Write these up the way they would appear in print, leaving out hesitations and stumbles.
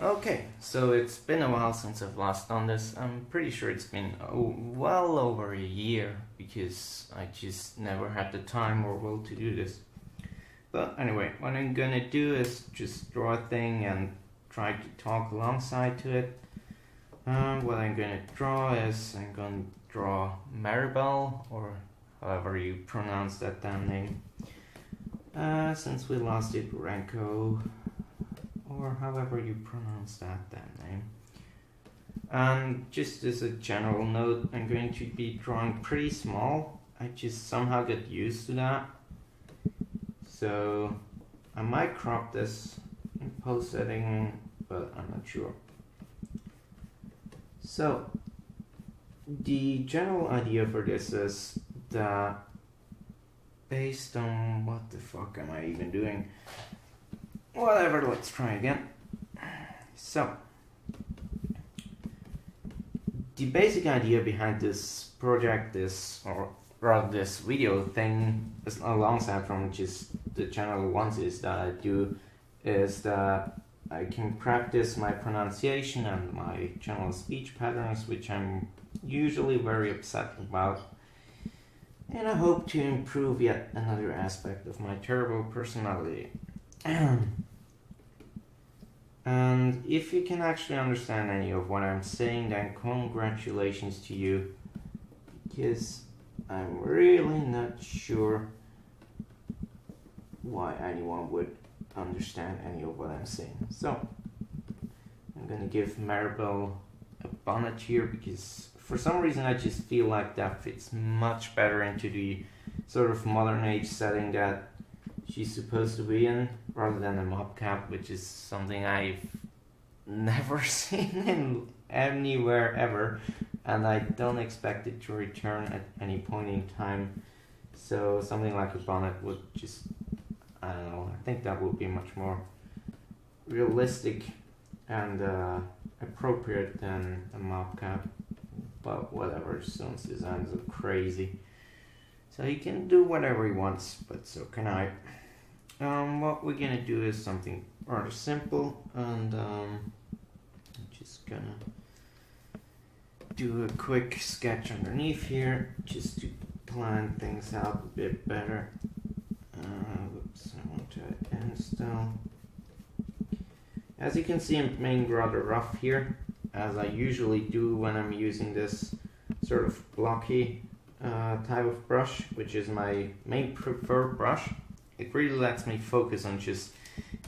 Okay, so it's been a while since I've last done this. I'm pretty sure it's been well over a year because I just never had the time or will to do this. But anyway, what I'm gonna do is just draw a thing and try to talk alongside to it. What I'm gonna draw is I'm gonna draw Maribel, or however you pronounce that damn name. Since we last did Renko, or however you pronounce that damn name. And just as a general note, I'm going to be drawing pretty small. I just somehow get used to that. So I might crop this in post editing, but I'm not sure. So the general idea for this is that based on what the fuck am I even doing? Whatever, let's try again. So, the basic idea behind this project, or rather this video thing, alongside from just the channel Onesies that I do, is that I can practice my pronunciation and my general speech patterns, which I'm usually very upset about. And I hope to improve yet another aspect of my terrible personality. And if you can actually understand any of what I'm saying, then congratulations to you, because I'm really not sure why anyone would understand any of what I'm saying. So I'm gonna give Maribel a bonnet here because for some reason I just feel like that fits much better into the sort of modern age setting that she's supposed to be in, rather than a mob cap, which is something I've never seen in anywhere ever, and I don't expect it to return at any point in time. So something like a bonnet would just, I don't know, I think that would be much more realistic and appropriate than a mob cap. But whatever, Stone's designs are crazy. So he can do whatever he wants, but so can I. What we're gonna do is something rather simple, and I'm just gonna do a quick sketch underneath here just to plan things out a bit better. Whoops, I want to install. As you can see, I'm being rather rough here, as I usually do when I'm using this sort of blocky type of brush, which is my main preferred brush. It really lets me focus on just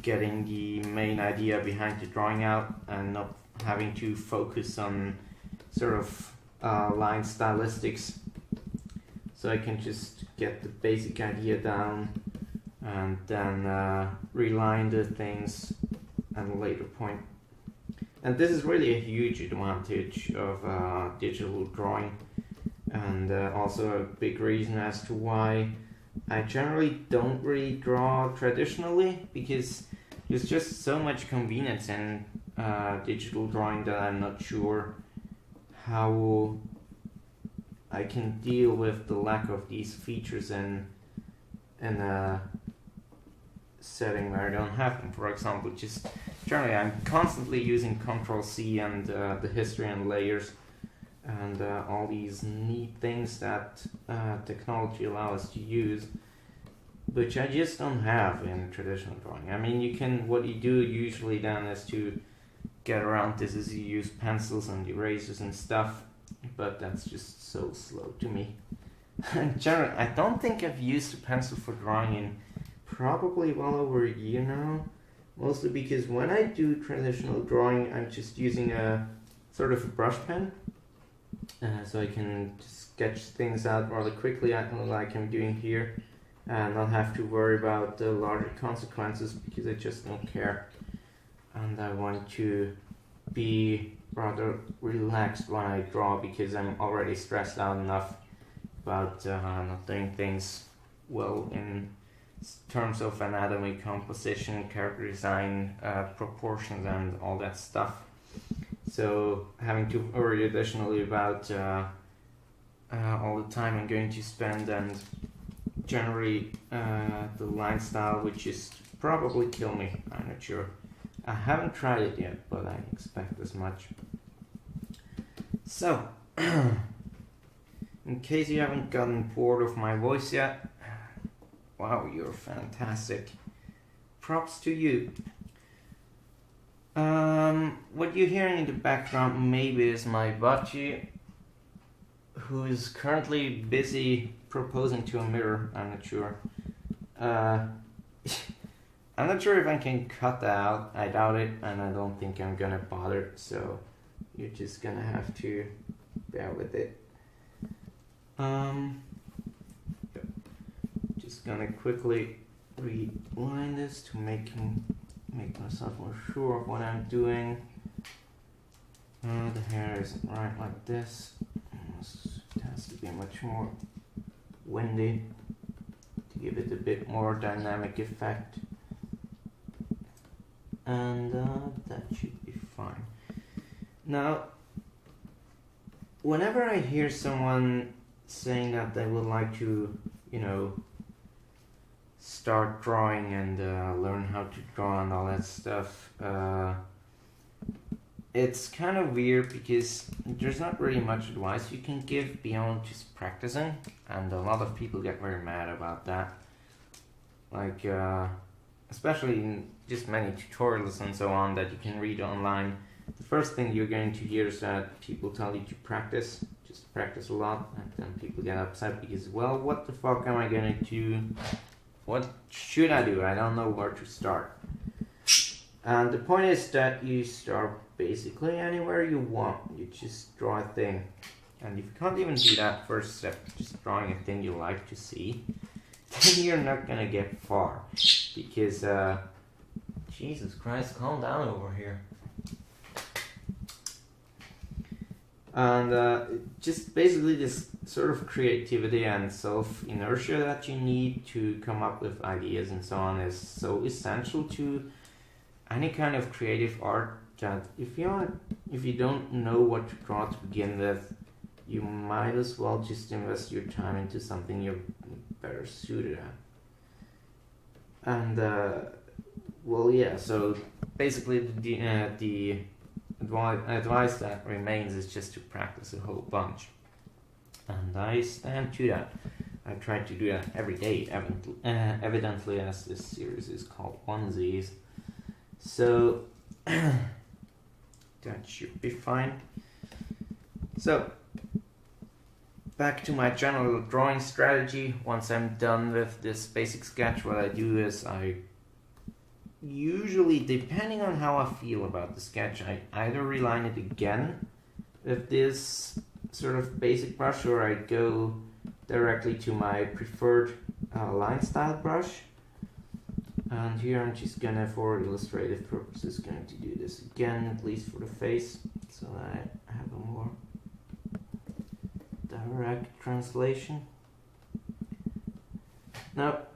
getting the main idea behind the drawing out and not having to focus on sort of line stylistics. So I can just get the basic idea down and then reline the things at a later point. And this is really a huge advantage of digital drawing, and also a big reason as to why I generally don't really draw traditionally, because there's just so much convenience in digital drawing that I'm not sure how I can deal with the lack of these features in a setting where I don't have them. For example, just generally I'm constantly using Ctrl+C and the history and layers and all these neat things that technology allows us to use, which I just don't have in traditional drawing. I mean, what you do usually then is to get around this is you use pencils and erasers and stuff, but that's just so slow to me. Generally, I don't think I've used a pencil for drawing in probably well over a year now, mostly because when I do traditional drawing, I'm just using a sort of a brush pen. So I can sketch things out rather quickly, like I'm doing here, and not have to worry about the larger consequences because I just don't care. And I want to be rather relaxed when I draw because I'm already stressed out enough about not doing things well in terms of anatomy, composition, character design, proportions, and all that stuff. So having to worry additionally about all the time I'm going to spend, and generally the line style, which is probably kill me, I'm not sure. I haven't tried it yet, but I expect as much. So, in case you haven't gotten bored of my voice yet, wow, you're fantastic. Props to you. What you're hearing in the background maybe is my budgie, who is currently busy proposing to a mirror. I'm not sure. I'm not sure if I can cut that out. I doubt it, and I don't think I'm gonna bother, so you're just gonna have to bear with it. Just gonna quickly reline this to make myself more sure of what I'm doing. The hair isn't right like this. It has to be much more windy to give it a bit more dynamic effect. And that should be fine. Now, whenever I hear someone saying that they would like to, start drawing and learn how to draw and all that stuff, it's kind of weird because there's not really much advice you can give beyond just practicing, and a lot of people get very mad about that. Like, especially in just many tutorials and so on that you can read online. The first thing you're going to hear is that people tell you to practice, just practice a lot, and then people get upset because, well, what the fuck am I going to do? What should I do? I don't know where to start. And the point is that you start basically anywhere you want. You just draw a thing. And if you can't even do that first step, just drawing a thing you like to see, then you're not gonna get far. Because, Jesus Christ, calm down over here. And just basically this sort of creativity and self-inertia that you need to come up with ideas and so on is so essential to any kind of creative art that if you don't know what to draw to begin with, you might as well just invest your time into something you're better suited at. And well, yeah. So basically, the advice that remains is just to practice a whole bunch, and I stand to that. I try to do that every day, evidently, as this series is called Onesies. So that should be fine. So back to my general drawing strategy. Once I'm done with this basic sketch, what I do is I usually, depending on how I feel about the sketch, I either reline it again with this sort of basic brush, or I go directly to my preferred line style brush. And here I'm just gonna, for illustrative purposes, going to do this again, at least for the face, so that I have a more direct translation. Now,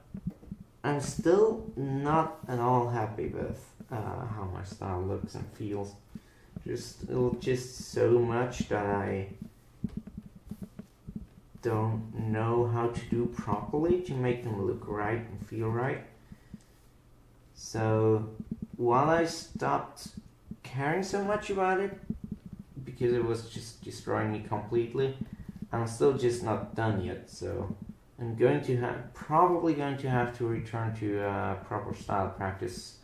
I'm still not at all happy with how my style looks and feels. Just so much that I don't know how to do properly to make them look right and feel right. So while I stopped caring so much about it, because it was just destroying me completely, I'm still just not done yet. So I'm probably going to have to return to proper style practice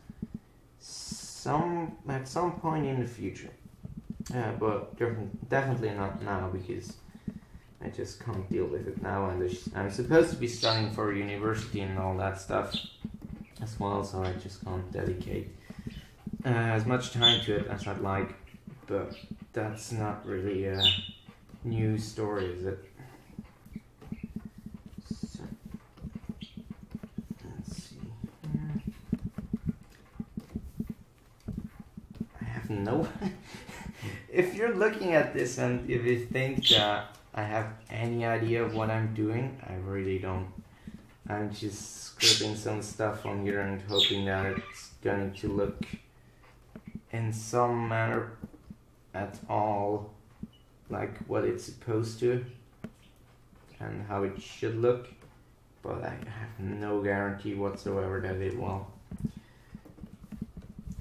at some point in the future. But definitely not now, because I just can't deal with it now, and I'm supposed to be studying for university and all that stuff as well, so I just can't dedicate as much time to it as I'd like. But that's not really a new story, is it? So, let's see here. I have no... If you're looking at this and if you think that I have any idea of what I'm doing, I really don't. I'm just scribbling some stuff on here and hoping that it's going to look in some manner at all like what it's supposed to and how it should look, but I have no guarantee whatsoever that it will.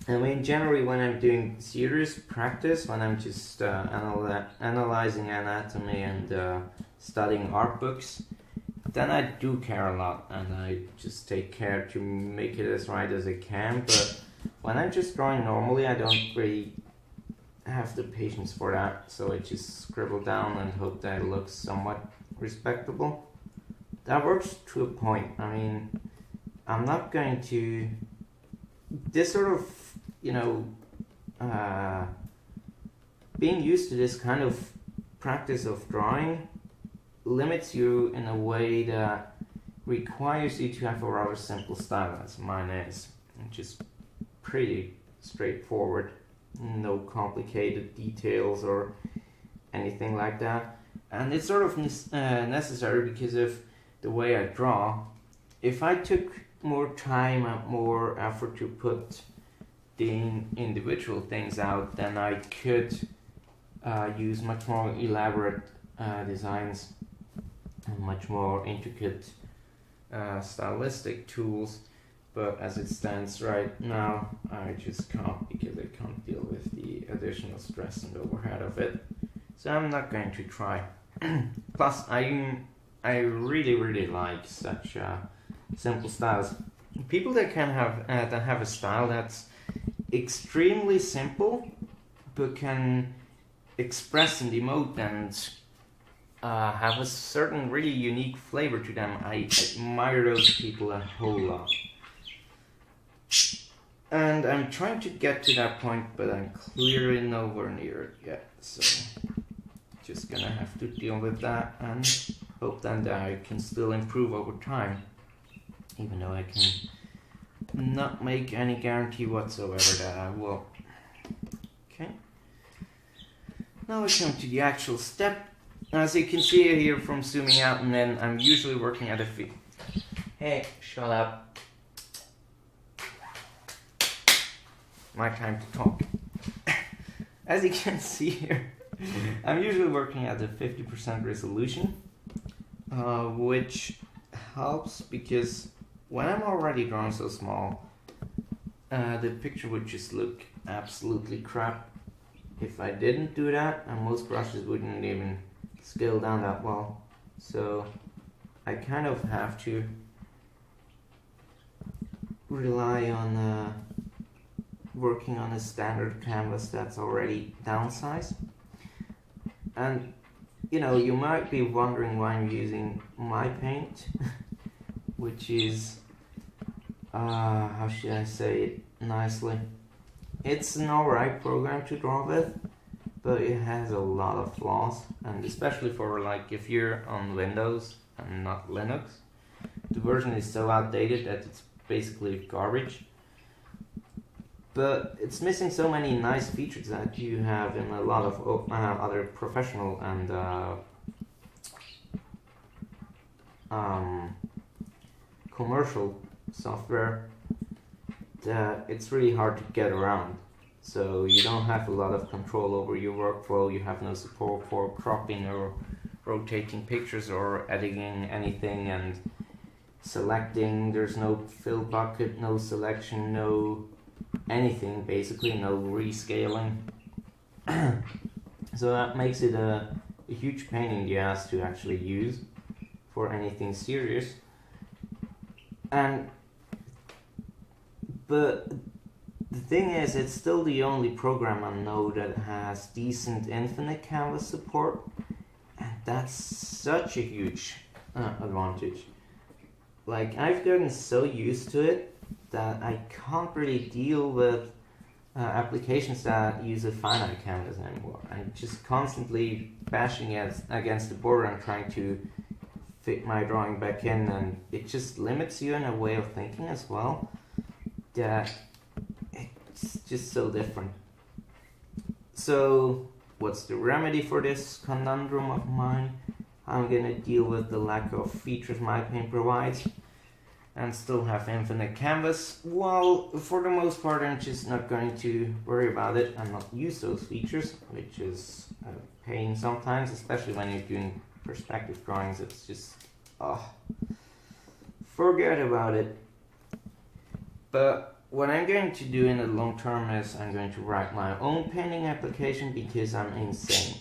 I mean, generally when I'm doing serious practice, when I'm just analyzing anatomy and studying art books, then I do care a lot and I just take care to make it as right as I can. But when I'm just drawing normally, I don't really have the patience for that, so I just scribble down and hope that it looks somewhat respectable. That works to a point. I mean, I'm not going to... This sort of, being used to this kind of practice of drawing limits you in a way that requires you to have a rather simple style, as mine is, which is pretty straightforward. No complicated details or anything like that. And it's sort of necessary because of the way I draw. If I took more time and more effort to put the individual things out, then I could use much more elaborate designs and much more intricate stylistic tools. But as it stands right now, I just can't, because I can't deal with the additional stress and overhead of it. So I'm not going to try. Plus, I really like such simple styles. People that can have a style that's extremely simple, but can express and emote and have a certain really unique flavor to them. I admire those people a whole lot. And I'm trying to get to that point, but I'm clearly nowhere near it yet. So, just gonna have to deal with that and hope then that I can still improve over time. Even though I can not make any guarantee whatsoever that I will. Okay. Now we come to the actual step. As you can see here from zooming out and then, I'm usually working at a feet. Hey, shut up. My time to talk. As you can see here, I'm usually working at a 50% resolution, which helps because when I'm already drawing so small, the picture would just look absolutely crap if I didn't do that, and most brushes wouldn't even scale down that well. So I kind of have to rely on working on a standard canvas that's already downsized. And you might be wondering why I'm using my paint, which is how should I say it nicely, it's an alright program to draw with, but it has a lot of flaws, and especially for if you're on Windows and not Linux, the version is so outdated that it's basically garbage. But it's missing so many nice features that you have in a lot of other professional and commercial software that it's really hard to get around. So you don't have a lot of control over your workflow, you have no support for cropping or rotating pictures or editing anything and selecting. There's no fill bucket, no selection, no anything, basically no rescaling. So that makes it a huge pain in the ass to actually use for anything serious. But the thing is, it's still the only program I know that has decent infinite canvas support, and that's such a huge advantage. I've gotten so used to it that I can't really deal with applications that use a finite canvas anymore. I'm just constantly bashing against the border and trying to fit my drawing back in, and it just limits you in a way of thinking as well that it's just so different. So what's the remedy for this conundrum of mine? I'm gonna deal with the lack of features my paint provides and still have infinite canvas. Well, for the most part, I'm just not going to worry about it and not use those features, which is a pain sometimes, especially when you're doing perspective drawings. It's just, forget about it. But what I'm going to do in the long term is I'm going to write my own painting application because I'm insane.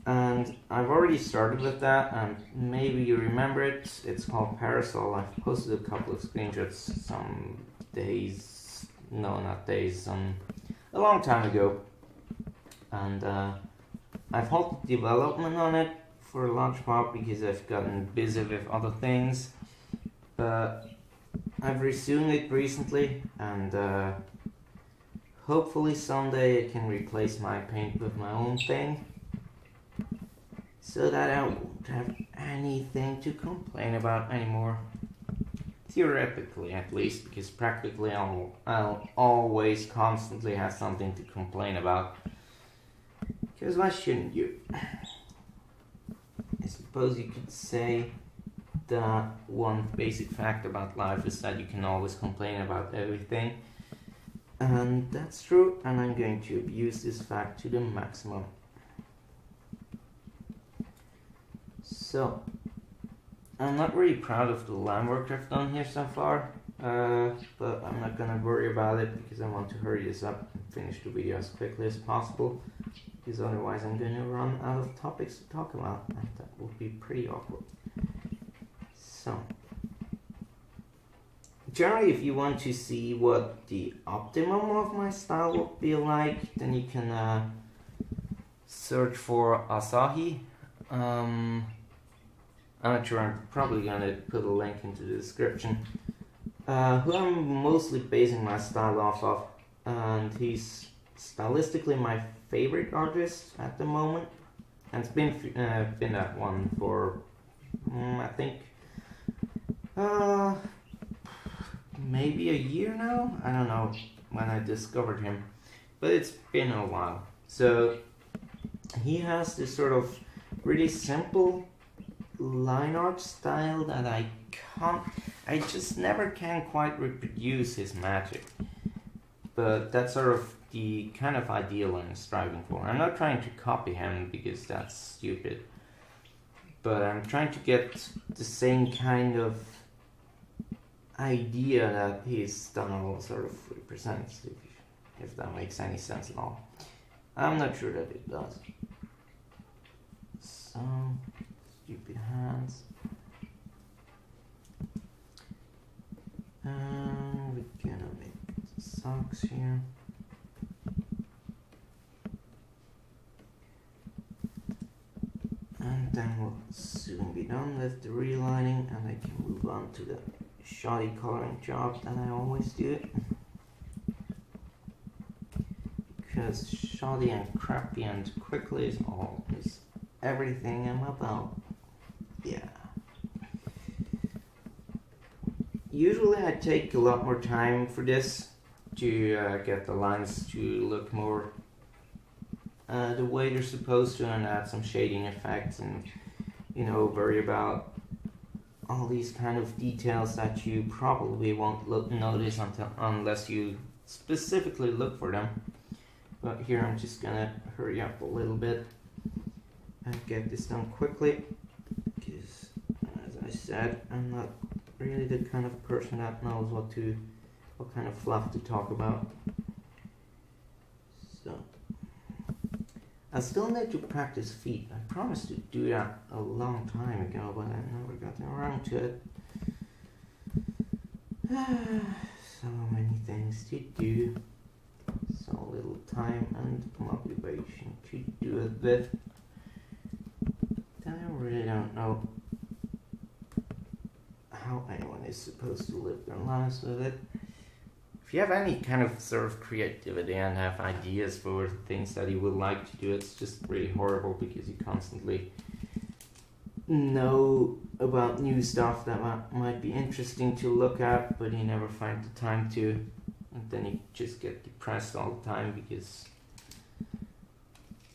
And I've already started with that, and maybe you remember it. It's called Parasol. I've posted a couple of screenshots some days, no, not days, a long time ago. And I've halted development on it for a large part because I've gotten busy with other things. But I've resumed it recently, and hopefully someday I can replace my paint with my own thing, so that I won't have anything to complain about anymore. Theoretically, at least, because practically I'll always constantly have something to complain about. Because why shouldn't you? I suppose you could say that one basic fact about life is that you can always complain about everything. And that's true, and I'm going to abuse this fact to the maximum. So, I'm not really proud of the line work I've done here so far, but I'm not gonna worry about it because I want to hurry this up and finish the video as quickly as possible, because otherwise I'm gonna run out of topics to talk about, and that would be pretty awkward. So, generally if you want to see what the optimum of my style would be like, then you can search for Asahi. I'm not sure, I'm probably gonna put a link into the description. Who I'm mostly basing my style off of, and he's stylistically my favorite artist at the moment, and it's been that one for I think maybe a year now. I don't know when I discovered him, but it's been a while. So he has this sort of really simple line art style that I just never can quite reproduce his magic. But that's sort of the kind of ideal I'm striving for. I'm not trying to copy him because that's stupid, but I'm trying to get the same kind of idea that his style sort of represents, if that makes any sense at all. I'm not sure that it does. So, stupid hands. And we're gonna make socks here. And then we'll soon be done with the relining, and I can move on to the shoddy coloring job that I always do. Because shoddy and crappy and quickly is everything I'm about. Yeah. Usually I take a lot more time for this to get the lines to look more the way they're supposed to, and add some shading effects, and worry about all these kind of details that you probably won't notice unless you specifically look for them. But here I'm just gonna hurry up a little bit and get this done quickly, because as I said, I'm not really the kind of person that knows what kind of fluff to talk about. So I still need to practice feet. I promised to do that a long time ago, but I never got around to it. So many things to do, so little time and motivation to do it with. Then I really don't know how anyone is supposed to live their lives with it. If you have any kind of sort of creativity and have ideas for things that you would like to do, it's just really horrible because you constantly know about new stuff that might be interesting to look at, but you never find the time to, and then you just get depressed all the time because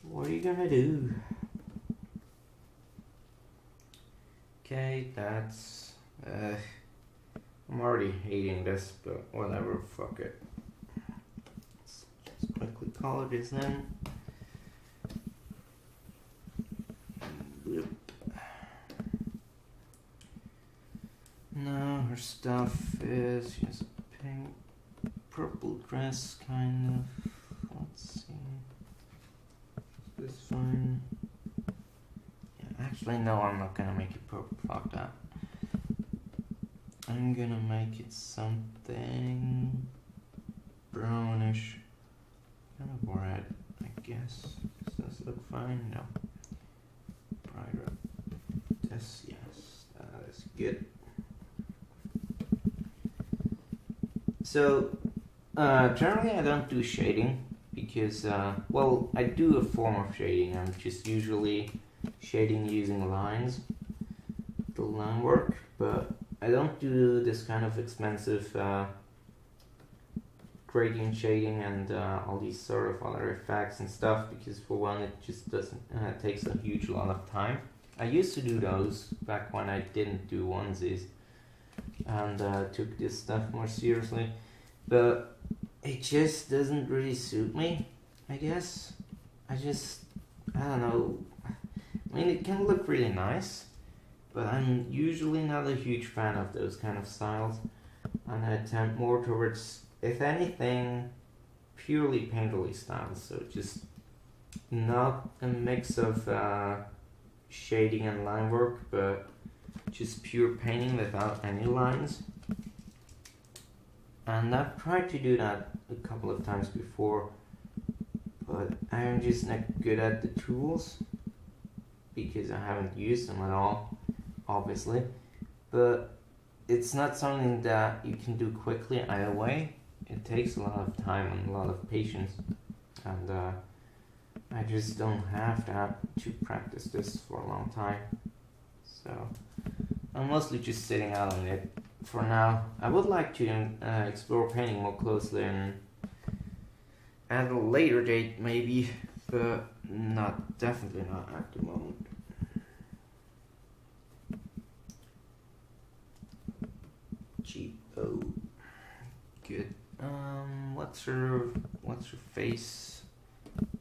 what are you gonna do? Okay, that's I'm already hating this, but whatever, fuck it. Let's just quickly color this in. Bloop. No, her stuff is just pink. grass kind of. Let's see. Is this fine? Yeah, actually, no, I'm not gonna make it purple. Fuck that. I'm gonna make it something brownish. Kind of red, I guess. Does this look fine? No. Brighter. This, yes, that is good. So, generally I don't do shading because, well, I do a form of shading. I'm just usually shading using lines, the line work, but I don't do this kind of expensive gradient shading and all these sort of other effects and stuff because for one it just doesn't takes a huge lot of time. I used to do those back when I didn't do onesies and took this stuff more seriously, but it just doesn't really suit me, I guess. I don't know, I mean it can look really nice, but I'm usually not a huge fan of those kind of styles, and I tend more towards, if anything, purely painterly styles, so just not a mix of shading and line work, but just pure painting without any lines. And I've tried to do that a couple of times before, but I'm just not good at the tools because I haven't used them at all, obviously. But it's not something that you can do quickly either way. It takes a lot of time and a lot of patience, and I just don't have that to practice this for a long time. So I'm mostly just sitting out on it for now. I would like to explore painting more closely and at a later date maybe, but definitely not at the moment. Cheapo. Good. What's her face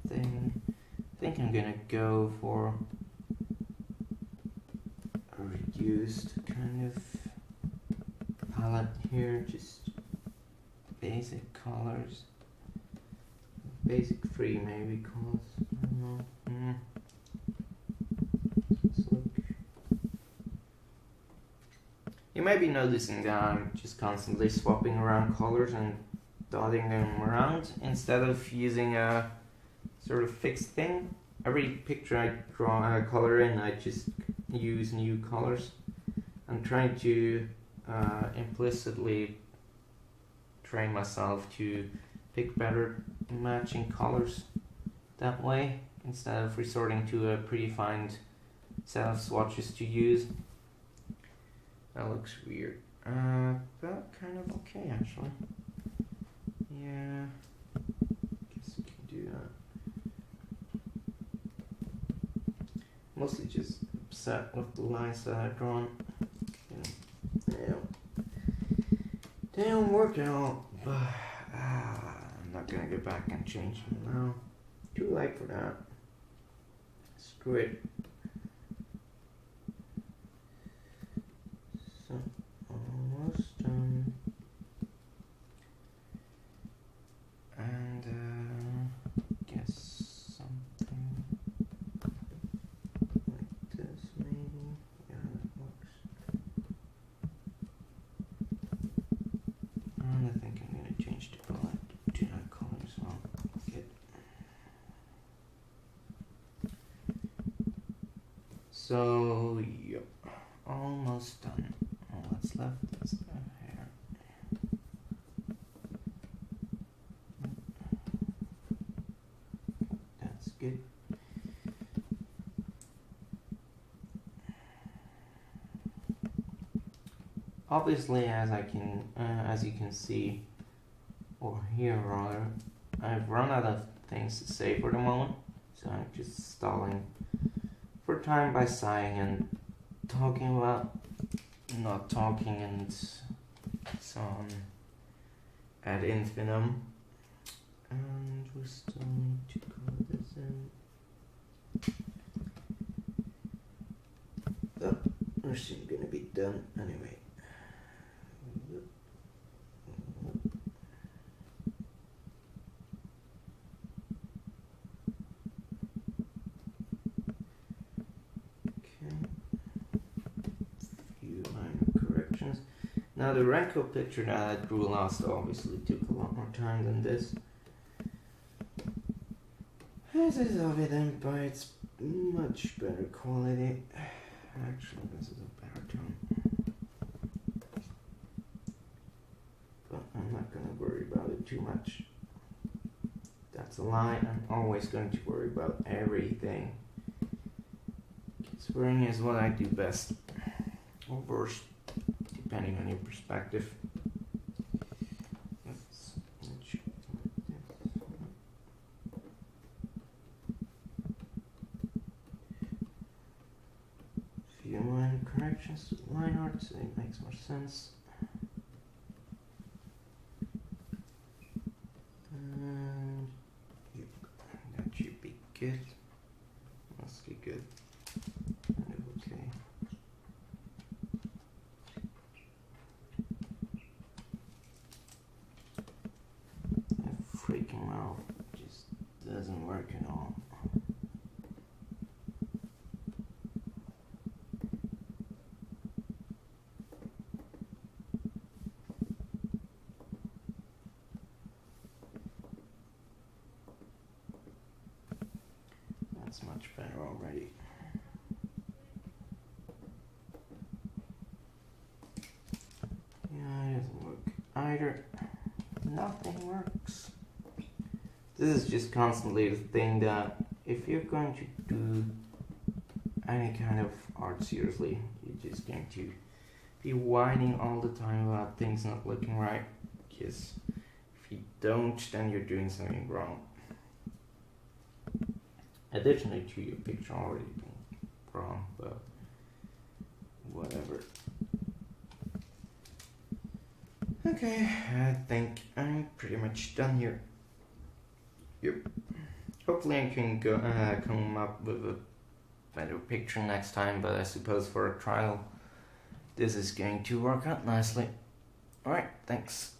thing? I think I'm gonna go for a reduced kind of palette here, just basic colors, basic 3 maybe colors. I don't know. Let's look. You may be noticing that I'm just constantly swapping around colors and dotting them around instead of using a sort of fixed thing. Every picture I draw a color in, I just use new colors. I'm trying to implicitly train myself to pick better matching colors that way instead of resorting to a predefined set of swatches to use. That looks weird, but kind of okay actually. Yeah, guess you can do that. Mostly just upset with the lines that I've drawn. They don't work at all, but I'm not gonna go back and change them now. Too late for that. Screw it. So, almost done. And guess something like this maybe. Yeah, that works. And I think I'm gonna change the palette to that color as well. Good. So yep, almost done. All that's left is the hair. That's good. Obviously, as you can see, or hear rather, I've run out of things to say for the moment, so I'm just stalling for time by sighing and talking about not talking and so on ad infinitum. And we still need to color this in. Oh, we're soon gonna be done anyway. Now the Renko picture that I drew last obviously took a lot more time than this. This is evident, but it's much better quality. Actually, this is a better tone. But I'm not gonna worry about it too much. That's a lie. I'm always going to worry about everything. Swearing is what I do best, or worst, depending on your perspective. Few minor corrections to line art so it makes more sense. And that should be good. Mostly good. Okay. That freaking mouth just doesn't work at all. That's much better already. Yeah, it doesn't work either. Nothing works. This is just constantly the thing that if you're going to do any kind of art seriously, you're just going to be whining all the time about things not looking right. Because if you don't, then you're doing something wrong. Additionally to your picture already being wrong, but whatever. Okay, I think I'm pretty much done here. Yep. Hopefully I can go come up with a better picture next time, but I suppose for a trial this is going to work out nicely. Alright, thanks.